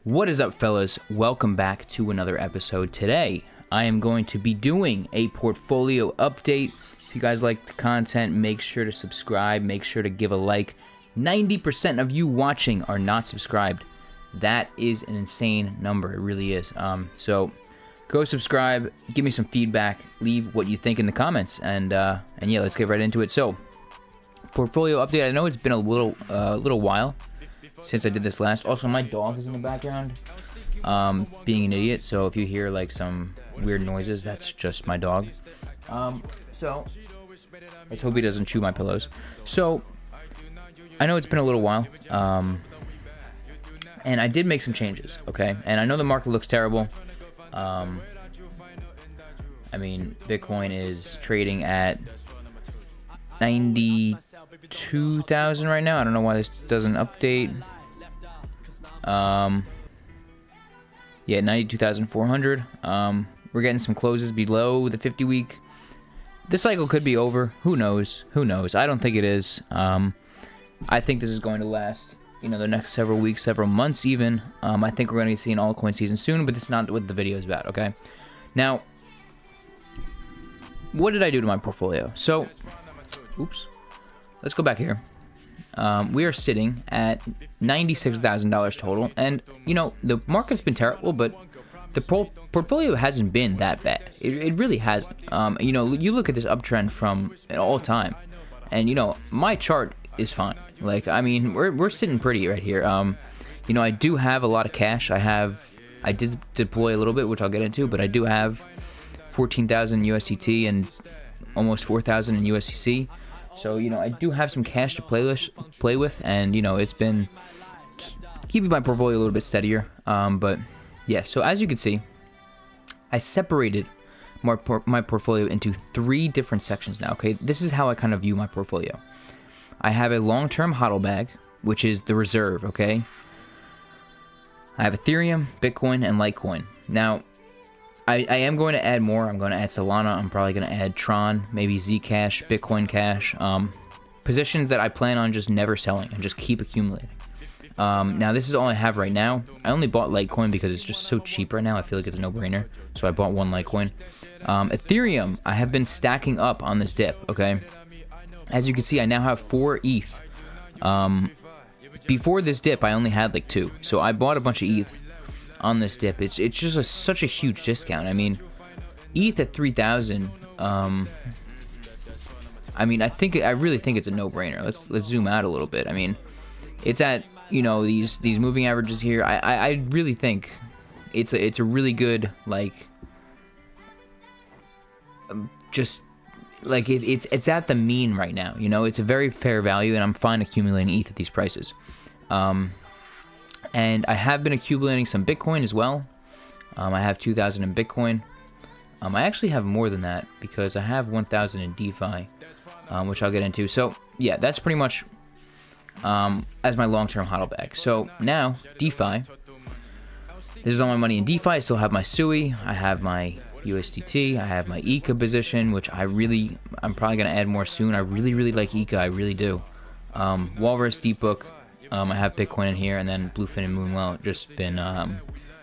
What is up, fellas? Welcome back to another episode. Today, I am going to be doing a portfolio update. If you guys like the content, make sure to subscribe. Make sure to give a like. 90% of you watching are not subscribed. That is an insane number. It really is. So go subscribe. Give me some feedback. Leave what you think in the comments. And yeah, let's get right into it. So, portfolio update. I know it's been a little while since I did this last. Also, my dog is in the background, being an idiot. So if you hear like some weird noises, that's just my dog. So let's hope he doesn't chew my pillows. So I know it's been a little while, and I did make some changes. Okay, and I know the market looks terrible. I mean, Bitcoin is trading at 92,000 right now. I don't know why this doesn't update. Yeah, 92,400. We're getting some closes below the 50-week. This cycle could be over. Who knows? Who knows? I don't think it is. I think this is going to last, the next several weeks, several months even. I think we're going to see an altcoin season soon, but that's not what the video is about, okay? Now, what did I do to my portfolio? So, oops. Let's go back here. We are sitting at $96,000 total, and the market's been terrible, but the portfolio hasn't been that bad. It really hasn't. You look at this uptrend from all time, and my chart is fine. Like, I mean, we're sitting pretty right here. I do have a lot of cash. I did deploy a little bit, which I'll get into, but I do have 14,000 USDT and almost 4,000 in USDC. So, I do have some cash to play with, and, it's been keeping my portfolio a little bit steadier. But, yeah, so as you can see, I separated my portfolio into 3 different sections now, okay? This is how I kind of view my portfolio. I have a long-term hodl bag, which is the reserve, okay? I have Ethereum, Bitcoin, and Litecoin. Now, I am going to add more. I'm going to add Solana. I'm probably going to add Tron, maybe Zcash, Bitcoin Cash. Positions that I plan on just never selling and just keep accumulating. Now, this is all I have right now. I only bought Litecoin because it's just so cheap right now. I feel like it's a no-brainer. So I bought one Litecoin. Ethereum, I have been stacking up on this dip, okay? As you can see, I now have 4 ETH. Before this dip, I only had like 2. So I bought a bunch of ETH on this dip. It's just such a huge discount. I mean, ETH at 3,000. I mean, I really think it's a no-brainer. Let's zoom out a little bit. I mean, it's at these moving averages here. I really think it's a really good just like it's at the mean right now. It's a very fair value, and I'm fine accumulating ETH at these prices. And I have been accumulating some Bitcoin as well. I have 2,000 in Bitcoin. I actually have more than that because I have 1,000 in DeFi, which I'll get into. So, yeah, that's pretty much as my long-term hodl bag. So, now, DeFi. This is all my money in DeFi. I still have my SUI. I have my USDT. I have my ECA position, which I'm probably going to add more soon. I really, really like ECA. I really do. Walrus, Deepbook. I have Bitcoin in here, and then Bluefin and Moonwell just been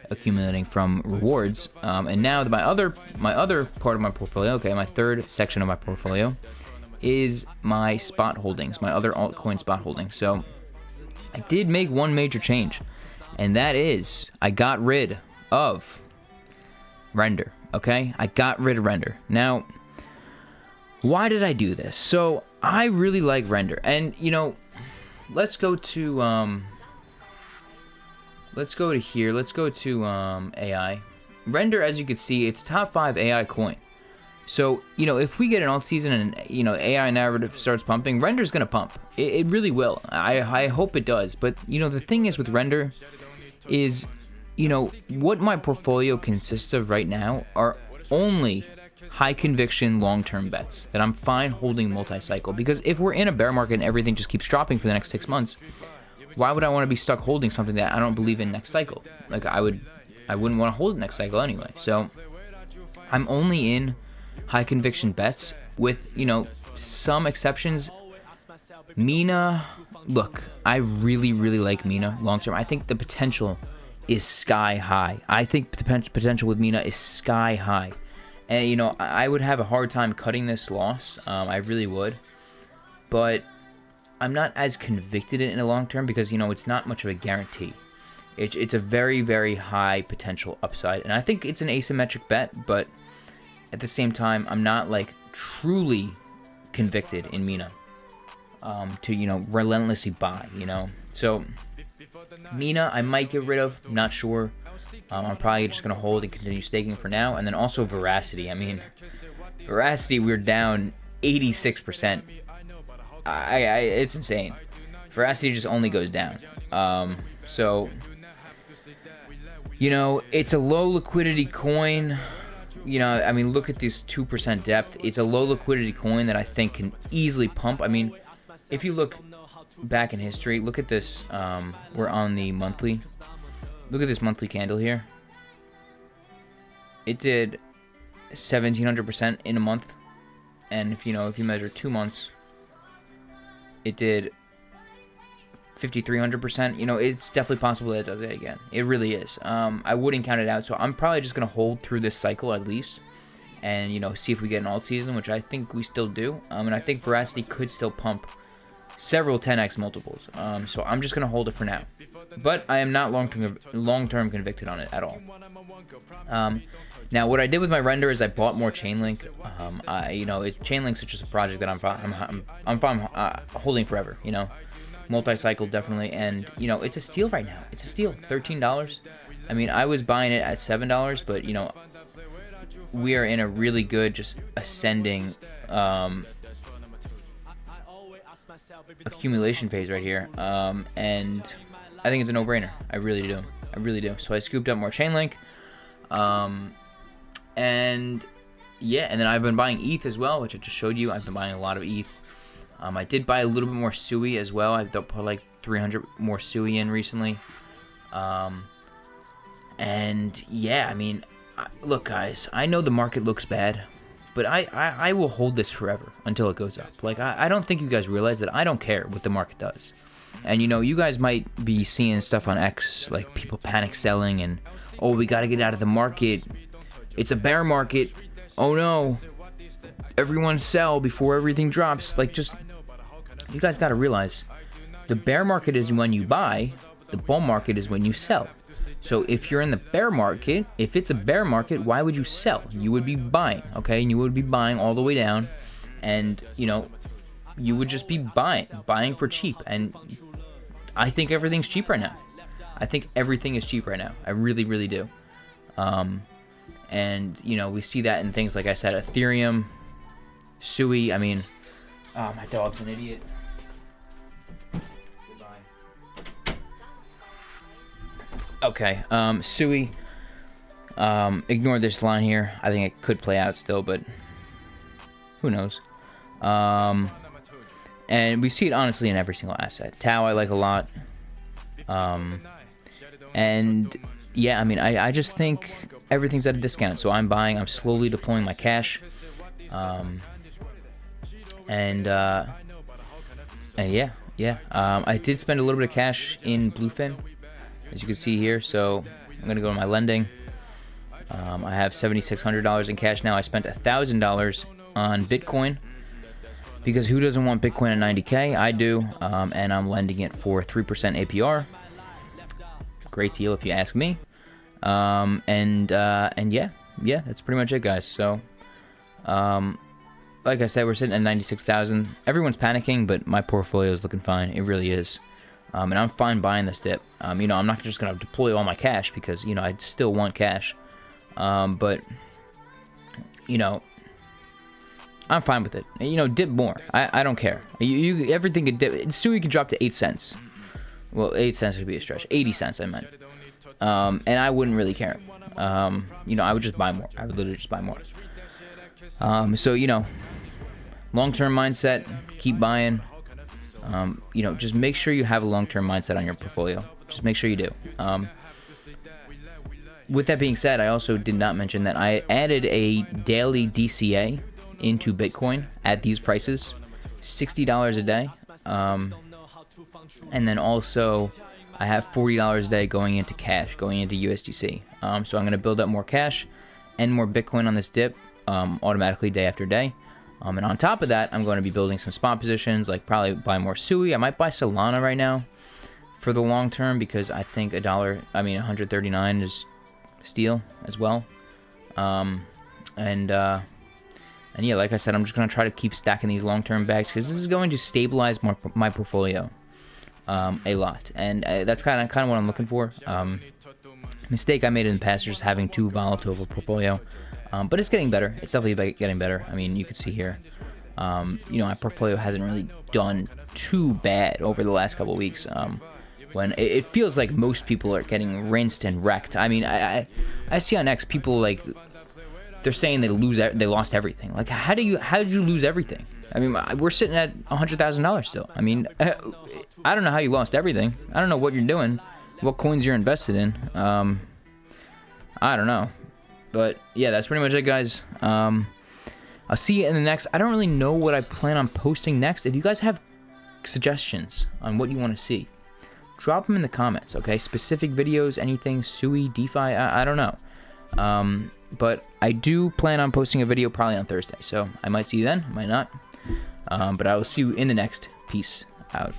accumulating from rewards. And now my other part of my portfolio, okay, my third section of my portfolio is my spot holdings, my other altcoin spot holdings. So I did make one major change, and that is I got rid of Render, okay? I got rid of Render. Now, why did I do this? So I really like Render, and let's go to here. Let's go to AI. Render, as you can see, it's top 5 AI coin. So, if we get an alt season and, AI narrative starts pumping, Render's going to pump. It really will. I hope it does. But, the thing is with Render is, what my portfolio consists of right now are only high conviction long-term bets that I'm fine holding multi-cycle, because if we're in a bear market and everything just keeps dropping for the next 6 months, why would I want to be stuck holding something that I don't believe in next cycle? Like, I wouldn't want to hold it next cycle anyway. So I'm only in high conviction bets with some exceptions. Mina, look, I really like Mina long term. I think the potential is sky high. I think the potential with Mina is sky high. And, you know, I would have a hard time cutting this loss. I really would. But I'm not as convicted in the long term because, you know, it's not much of a guarantee. It's a very, very high potential upside. And I think it's an asymmetric bet, but at the same time, I'm not, like, truly convicted in Mina to, you know, relentlessly buy, you know. So, Mina, I might get rid of. Not sure. I'm probably just going to hold and continue staking for now. And then also Veracity. I mean, Veracity, we're down 86%. It's insane. Veracity just only goes down. So, you know, it's a low liquidity coin. You know, I mean, look at this 2% depth. It's a low liquidity coin that I think can easily pump. I mean, if you look back in history, look at this. We're on the monthly. Look at this monthly candle here. It did 1,700% in a month. And if you measure 2 months, it did 5,300%. You know, it's definitely possible that it does that again. It really is. I wouldn't count it out. So I'm probably just going to hold through this cycle at least. And, you know, see if we get an alt season, which I think we still do. And I think Veracity could still pump several 10x multiples. So I'm just going to hold it for now. But I am not long-term convicted on it at all. Now, what I did with my render is I bought more Chainlink. You know, Chainlink's just a project that I'm fine holding forever, you know. Multi-cycle, definitely. And, you know, it's a steal right now. It's a steal. $13. I mean, I was buying it at $7, but, you know, we are in a really good, just ascending accumulation phase right here. And I think it's a no-brainer. I really do. I really do. So I scooped up more Chainlink. And yeah, and then I've been buying ETH as well, which I just showed you. I've been buying a lot of ETH. I did buy a little bit more SUI as well. I've put like 300 more SUI in recently. And yeah, I mean, look guys, I know the market looks bad, but I will hold this forever until it goes up. Like, I don't think you guys realize that I don't care what the market does. And, you know, you guys might be seeing stuff on X, like people panic selling and, oh, we got to get out of the market. It's a bear market. Oh, no. Everyone sell before everything drops. Like, just, you guys got to realize the bear market is when you buy. The bull market is when you sell. So if you're in the bear market, if it's a bear market, why would you sell? You would be buying, okay? And you would be buying all the way down. And, you know, you would just be buying for cheap. And I think everything's cheap right now. I think everything is cheap right now. I really, really do. And, you know, we see that in things like I said, Ethereum, SUI. I mean, oh, my dog's an idiot. Goodbye. Okay, SUI. Ignore this line here. I think it could play out still, but who knows? And we see it honestly in every single asset. Tau I like a lot. And yeah, I mean, I just think everything's at a discount. So I'm buying. I'm slowly deploying my cash. And yeah. I did spend a little bit of cash in Bluefin, as you can see here. So I'm gonna go to my lending. I have $7,600 in cash now. I spent $1,000 on Bitcoin because who doesn't want Bitcoin at 90K? I do, and I'm lending it for 3% APR. Great deal if you ask me. And yeah, that's pretty much it, guys. So, like I said, we're sitting at 96,000. Everyone's panicking, but my portfolio is looking fine. It really is. And I'm fine buying this dip. You know, I'm not just gonna deploy all my cash because, you know, I still want cash. But, you know, I'm fine with it. You know, dip more. I don't care. Everything could dip. SUI could drop to 8 cents. Well, 8 cents would be a stretch. 80 cents, I meant. And I wouldn't really care. You know, I would just buy more. I would literally just buy more. So, you know, long-term mindset, keep buying. You know, just make sure you have a long-term mindset on your portfolio. Just make sure you do. With that being said, I also did not mention that I added a daily DCA into Bitcoin at these prices, $60 a day. And then also I have $40 a day going into cash, going into USDC. So I'm going to build up more cash and more Bitcoin on this dip automatically day after day. And on top of that, I'm going to be building some spot positions, like probably buy more SUI. I might buy Solana right now for the long term because I think 139 is steal as well. And yeah, like I said, I'm just going to try to keep stacking these long-term bags because this is going to stabilize my portfolio a lot. And that's kind of what I'm looking for. Mistake I made in the past is just having too volatile of a portfolio. But it's getting better. It's definitely getting better. I mean, you can see here, my portfolio hasn't really done too bad over the last couple of weeks. When it feels like most people are getting rinsed and wrecked. I mean, I see on X people like they're saying they lost everything. Like, how did you lose everything? I mean, we're sitting at $100,000 still. I mean, I don't know how you lost everything. I don't know what you're doing, what coins you're invested in. I don't know. But yeah, that's pretty much it, guys. I'll see you in the next. I don't really know what I plan on posting next. If you guys have suggestions on what you want to see, drop them in the comments, okay? Specific videos, anything, SUI, DeFi, I don't know. But I do plan on posting a video probably on Thursday, so I might see you then, might not. But I will see you in the next. Peace out.